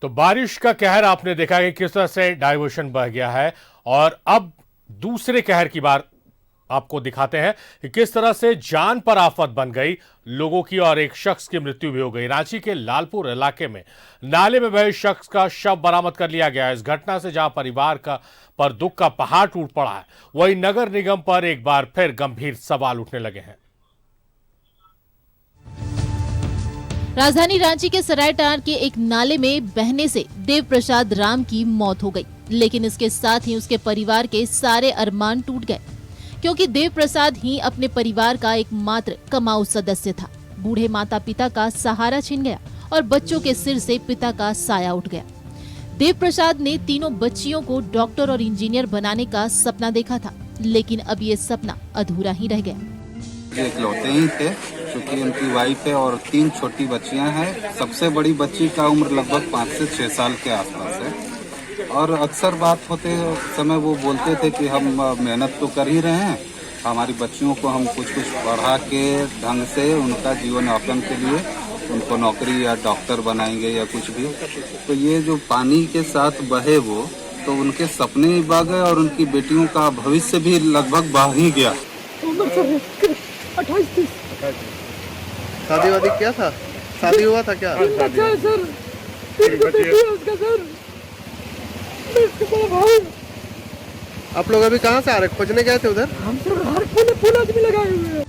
तो बारिश का कहर आपने देखा कि किस तरह से डाइवर्शन बह गया है और अब दूसरे कहर की बार आपको दिखाते हैं कि किस तरह से जान पर आफत बन गई लोगों की और एक शख्स की मृत्यु भी हो गई। रांची के लालपुर इलाके में नाले में बहे शख्स का शव बरामद कर लिया गया है। इस घटना से जहां परिवार का पर दुख का पहाड़ टूट पड़ा है, वहीं नगर निगम पर एक बार फिर गंभीर सवाल उठने लगे हैं। राजधानी रांची के सरायटांड़ के एक नाले में बहने से देव प्रसाद राम की मौत हो गई, लेकिन इसके साथ ही उसके परिवार के सारे अरमान टूट गए, क्योंकि देव प्रसाद ही अपने परिवार का एकमात्र कमाऊ सदस्य था। बूढ़े माता पिता का सहारा छिन गया और बच्चों के सिर से पिता का साया उठ गया। देव प्रसाद ने तीनों बच्चियों को डॉक्टर और इंजीनियर बनाने का सपना देखा था, लेकिन अब ये सपना अधूरा ही रह गया। इकलौते ही थे, क्योंकि उनकी वाइफ है और 3 छोटी बच्चियां हैं। सबसे बड़ी बच्ची का उम्र लगभग 5 से 6 साल के आसपास है और अक्सर बात होते समय वो बोलते थे कि हम मेहनत तो कर ही रहे हैं, हमारी बच्चियों को हम कुछ पढ़ा के ढंग से उनका जीवन यापन के लिए उनको नौकरी या डॉक्टर बनाएंगे या कुछ भी। तो ये जो पानी के साथ बहे वो, तो उनके सपने भी बह गए और उनकी बेटियों का भविष्य भी लगभग बह ही गया। 28-30। शादी वादी क्या था? शादी हुआ था क्या? बच्चा है सर, 3 बेटी है उसका सर, इसका बड़ा भाई। आप लोग अभी कहाँ से आ रहे? खोजने गए थे उधर? हम सर हर फूल आदमी लगाए हुए हैं।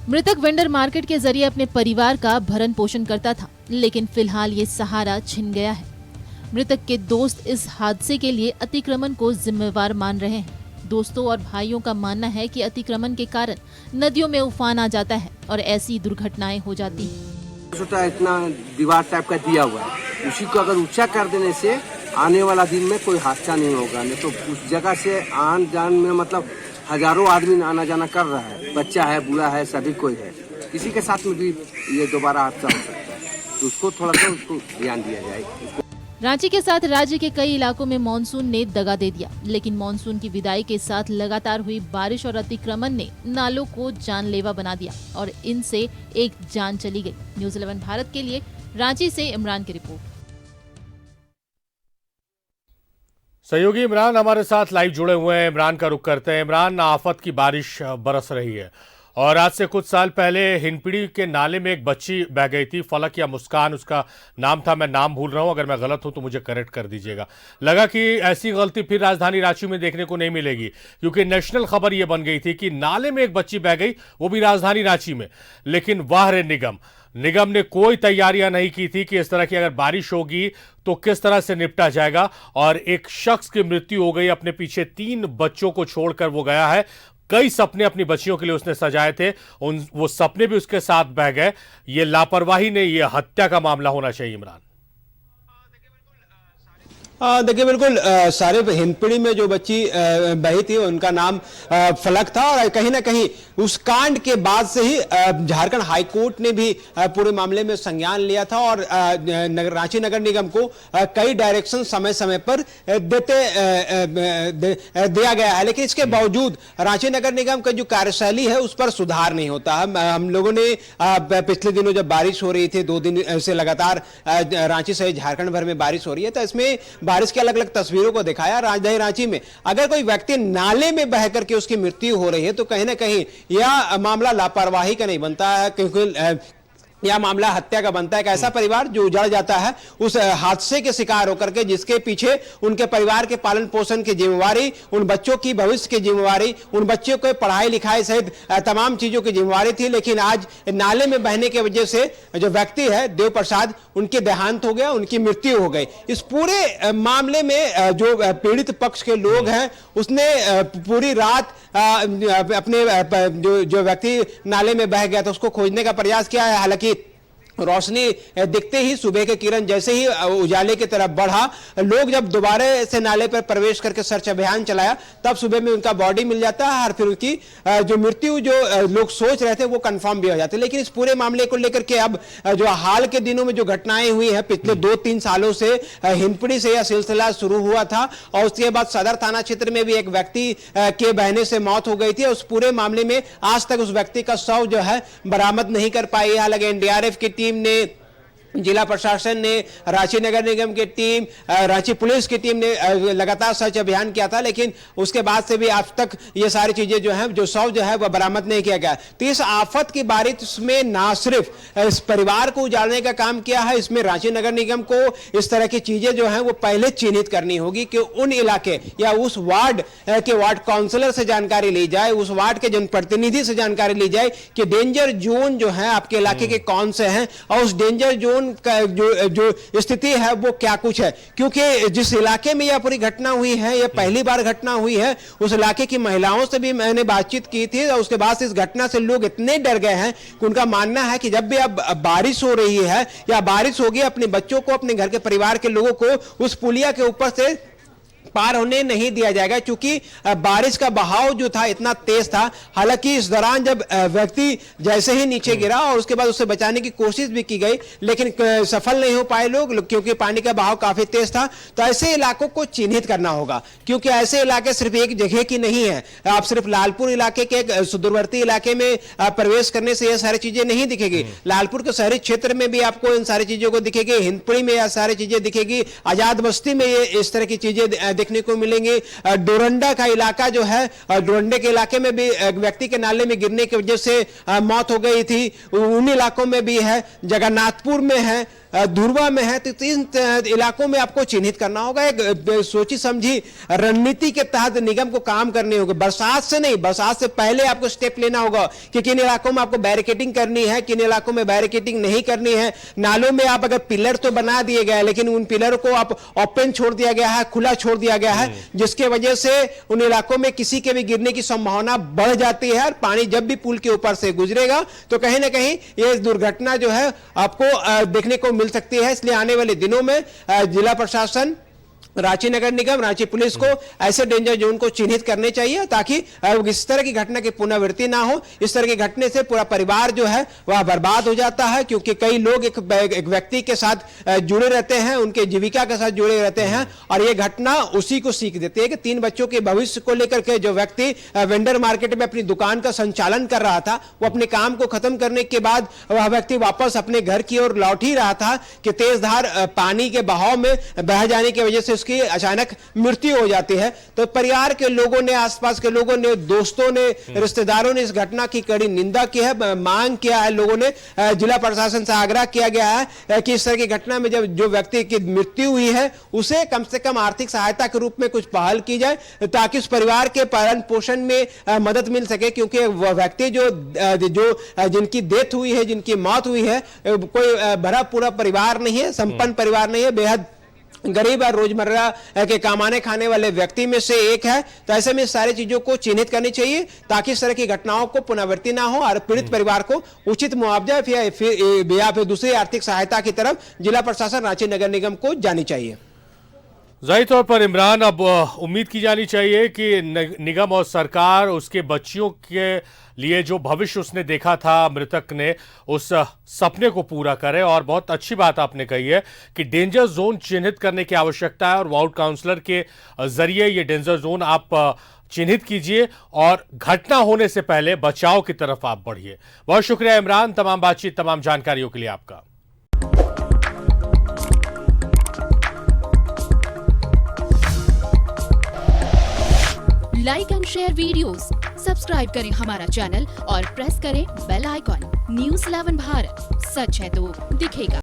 मृतक वेंडर मार्केट के जरिए अपने परिवार का भरण पोषण करता था, लेकिन फिलहाल ये सहारा छिन गया है। मृतक के दोस्त इस हादसे के लिए अतिक्रमण को जिम्मेवार मान रहे हैं। दोस्तों और भाइयों का मानना है कि अतिक्रमण के कारण नदियों में उफान आ जाता है और ऐसी दुर्घटनाएं हो जाती हैं। छोटा इतना दीवार टाइप का दिया हुआ है, उसी को अगर ऊंचा कर देने से आने वाला दिन में कोई हादसा नहीं होगा। नहीं तो उस जगह से आन जान में मतलब हजारों आदमी आना जाना कर रहा है, बच्चा है, बूढ़ा है, सभी कोई है। किसी के साथ में भी ये दोबारा हादसा हो सकता है, तो उसको थोड़ा सा उसको ध्यान दिया जाए। रांची के साथ राज्य के कई इलाकों में मानसून ने दगा दे दिया, लेकिन मानसून की विदाई के साथ लगातार हुई बारिश और अतिक्रमण ने नालों को जानलेवा बना दिया और इनसे एक जान चली गई। न्यूज़ 11 भारत के लिए रांची से इमरान की रिपोर्ट। सहयोगी इमरान हमारे साथ लाइव जुड़े हुए हैं। इमरान का रुख करते हैं। इमरान, आफत की बारिश बरस रही है और आज से कुछ साल पहले हिंदपीढ़ी के नाले में एक बच्ची बह गई थी, फलक या मुस्कान उसका नाम था, मैं नाम भूल रहा हूं, अगर मैं गलत हूं तो मुझे करेक्ट कर दीजिएगा। लगा कि ऐसी गलती फिर राजधानी रांची में देखने को नहीं मिलेगी, क्योंकि नेशनल खबर यह बन गई थी कि नाले में एक बच्ची बह गई, वो भी राजधानी रांची में। लेकिन वाह रे निगम ने कोई तैयारियां नहीं की थी कि इस तरह की अगर बारिश होगी तो किस तरह से निपटा जाएगा। और एक शख्स की मृत्यु हो गई, अपने पीछे 3 बच्चों को छोड़कर वो गया है। कई सपने अपनी बच्चियों के लिए उसने सजाए थे, वो सपने भी उसके साथ बह गए। ये लापरवाही नहीं, ये हत्या का मामला होना चाहिए। इमरान, देखिए बिल्कुल सारे हिंदपीढ़ी में जो बच्ची बही थी उनका नाम फलक था और कहीं ना कहीं उस कांड के बाद से ही झारखंड हाईकोर्ट ने भी पूरे मामले में संज्ञान लिया था और रांची नगर निगम को कई डायरेक्शन समय समय पर दिया गया है। लेकिन इसके बावजूद रांची नगर निगम का जो कार्यशैली है उस पर सुधार नहीं होता। हम लोगों ने पिछले दिनों जब बारिश हो रही थी, 2 दिन से लगातार रांची सहित झारखंड भर में बारिश हो रही है, तो इसमें बारिश की अलग अलग तस्वीरों को दिखाया। राजधानी रांची में अगर कोई व्यक्ति नाले में बह करके उसकी मृत्यु हो रही है तो कहीं ना कहीं यह मामला लापरवाही का नहीं बनता है, क्योंकि यह मामला हत्या का बनता है। एक ऐसा परिवार जो उजड़ जाता है उस हादसे के शिकार होकर के, जिसके पीछे उनके परिवार के पालन पोषण की जिम्मेवारी, उन बच्चों की भविष्य की जिम्मेवारी, उन बच्चों के पढ़ाई लिखाई सहित तमाम चीजों की जिम्मेवारी थी। लेकिन आज नाले में बहने की वजह से जो व्यक्ति है देव प्रसाद, उनके देहांत हो गया, उनकी मृत्यु हो गई। इस पूरे मामले में जो पीड़ित पक्ष के लोग हैं उसने पूरी रात अपने जो व्यक्ति नाले में बह गया था उसको खोजने का प्रयास किया है। हालांकि रोशनी दिखते ही, सुबह के किरण जैसे ही उजाले की तरफ बढ़ा, लोग जब दोबारा से नाले पर प्रवेश करके सर्च अभियान चलाया तब सुबह में उनका बॉडी मिल जाता है और फिर उनकी जो मृत्यु जो लोग सोच रहे थे वो कंफर्म भी हो जाती है। लेकिन इस पूरे मामले को लेकर के अब जो हाल के दिनों में जो घटनाएं हुई है, पिछले 2-3 सालों से हिंदपीढ़ी से यह सिलसिला शुरू हुआ था और उसके बाद सदर थाना क्षेत्र में भी एक व्यक्ति के बहने से मौत हो गई थी। उस पूरे मामले में आज तक उस व्यक्ति का शव जो है बरामद नहीं कर पाई। हालांकि एनडीआरएफ की टीम ने जिला प्रशासन ने, रांची नगर निगम की टीम, रांची पुलिस की टीम ने लगातार सर्च अभियान किया था, लेकिन उसके बाद से भी आज तक ये सारी चीजें जो हैं, जो शव जो है वह बरामद नहीं किया गया। तो इस आफत की बारिश में ना सिर्फ इस परिवार को उजाड़ने का काम किया है, इसमें रांची नगर निगम को इस तरह की चीजें जो हैं वो पहले चिन्हित करनी होगी कि उन इलाके या उस वार्ड के वार्ड काउंसलर से जानकारी ली जाए, उस वार्ड के जनप्रतिनिधि से जानकारी ली जाए कि डेंजर जोन जो है आपके इलाके के कौन से हैं और उस डेंजर जोन का जो स्थिति है वो क्या कुछ है। क्योंकि जिस इलाके में यह पूरी घटना हुई है, यह पहली बार घटना हुई है, उस इलाके की महिलाओं से भी मैंने बातचीत की थी और उसके बाद से इस घटना से लोग इतने डर गए हैं कि उनका मानना है कि जब भी अब बारिश हो रही है या बारिश होगी, अपने बच्चों को, अपने घर के परिवार के लोगों को उस पुलिया के ऊपर से पार होने नहीं दिया जाएगा, क्योंकि बारिश का बहाव जो था इतना तेज था। हालांकि इस दौरान जब व्यक्ति जैसे ही नीचे गिरा और उसके बाद उसे बचाने की कोशिश भी की गई, लेकिन सफल नहीं हो पाए लोग, क्योंकि पानी का बहाव काफी तेज था। तो ऐसे इलाकों को चिन्हित करना होगा, क्योंकि ऐसे इलाके सिर्फ एक जगह की नहीं है। आप सिर्फ लालपुर इलाके के सुदूरवर्ती इलाके में प्रवेश करने से यह सारी चीजें नहीं दिखेगी। लालपुर के शहरी क्षेत्र में भी आपको इन सारी चीजों को दिखेगी, हिंदपुरी में यह सारी चीजें दिखेगी, आजाद बस्ती में ये इस तरह की चीजें देखने को मिलेंगे। डोरंडा का इलाका जो है, डोरंडे के इलाके में भी व्यक्ति के नाले में गिरने की वजह से मौत हो गई थी, उन इलाकों में भी है, जगन्नाथपुर में है, धुरवा में है। तो इन इलाकों में आपको चिन्हित करना होगा, एक सोची समझी रणनीति के तहत निगम को काम करने होगा। बरसात से नहीं, बरसात से पहले आपको स्टेप लेना होगा कि किन इलाकों में आपको बैरिकेडिंग करनी है, किन इलाकों में बैरिकेडिंग नहीं करनी है। नालों में आप अगर पिलर तो बना दिए गए, लेकिन उन पिलर को आप ओपन छोड़ दिया गया है, खुला छोड़ दिया गया है, जिसके वजह से उन इलाकों में किसी के भी गिरने की संभावना बढ़ जाती है। और पानी जब भी पुल के ऊपर से गुजरेगा तो कहीं ना कहीं ये दुर्घटना जो है आपको देखने को मिल सकती है। इसलिए आने वाले दिनों में जिला प्रशासन, रांची नगर निगम, रांची पुलिस को ऐसे डेंजर जोन को चिन्हित करने चाहिए, ताकि इस तरह की घटना की पुनरावृत्ति ना हो। इस तरह की घटने से पूरा परिवार जो है वह बर्बाद हो जाता है, क्योंकि कई लोग एक व्यक्ति के साथ जुड़े रहते हैं, उनके जीविका के साथ जुड़े रहते हैं, और ये घटना उसी को सीख देती है कि 3 बच्चों के भविष्य को लेकर के जो व्यक्ति वेंडर मार्केट में अपनी दुकान का संचालन कर रहा था, वो अपने काम को खत्म करने के बाद वह व्यक्ति वापस अपने घर की ओर लौट ही रहा था कि तेजधार पानी के बहाव में बह जाने की वजह से उसकी अचानक मृत्यु हो जाती है। तो परिवार के लोगों ने, आसपास के लोगों ने, दोस्तों ने, रिश्तेदारों ने इस घटना की कड़ी निंदा की है, मांग किया है। लोगों ने जिला प्रशासन से आग्रह किया गया है कि इस तरह की घटना में जब जो व्यक्ति की मृत्यु हुई है उसे कम से कम आर्थिक सहायता के रूप में कुछ पहल की जाए, ताकि उस परिवार के पालन पोषण में मदद मिल सके। क्योंकि वह व्यक्ति जो जिनकी डेथ हुई है, जिनकी मौत हुई है, कोई भरा पूरा परिवार नहीं है, संपन्न परिवार नहीं है, बेहद गरीब और रोजमर्रा के कमाने खाने वाले व्यक्ति में से एक है। तो ऐसे में सारी चीजों को चिन्हित करनी चाहिए, ताकि इस तरह की घटनाओं को पुनरावृत्ति ना हो और पीड़ित परिवार को उचित मुआवजा या फिर दूसरी आर्थिक सहायता की तरफ जिला प्रशासन, रांची नगर निगम को जानी चाहिए। जाहिर तौर पर इमरान, अब उम्मीद की जानी चाहिए कि निगम और सरकार उसके बच्चियों के लिए जो भविष्य उसने देखा था मृतक ने, उस सपने को पूरा करे। और बहुत अच्छी बात आपने कही है कि डेंजर जोन चिन्हित करने की आवश्यकता है और वार्ड काउंसलर के जरिए ये डेंजर जोन आप चिन्हित कीजिए और घटना होने से पहले बचाव की तरफ आप बढ़िए। बहुत शुक्रिया इमरान, तमाम बातचीत, तमाम जानकारियों के लिए आपका। Like and share videos, subscribe करें हमारा चैनल और प्रेस करें बेल आइकॉन। न्यूज़ 11 भारत, सच है तो दिखेगा।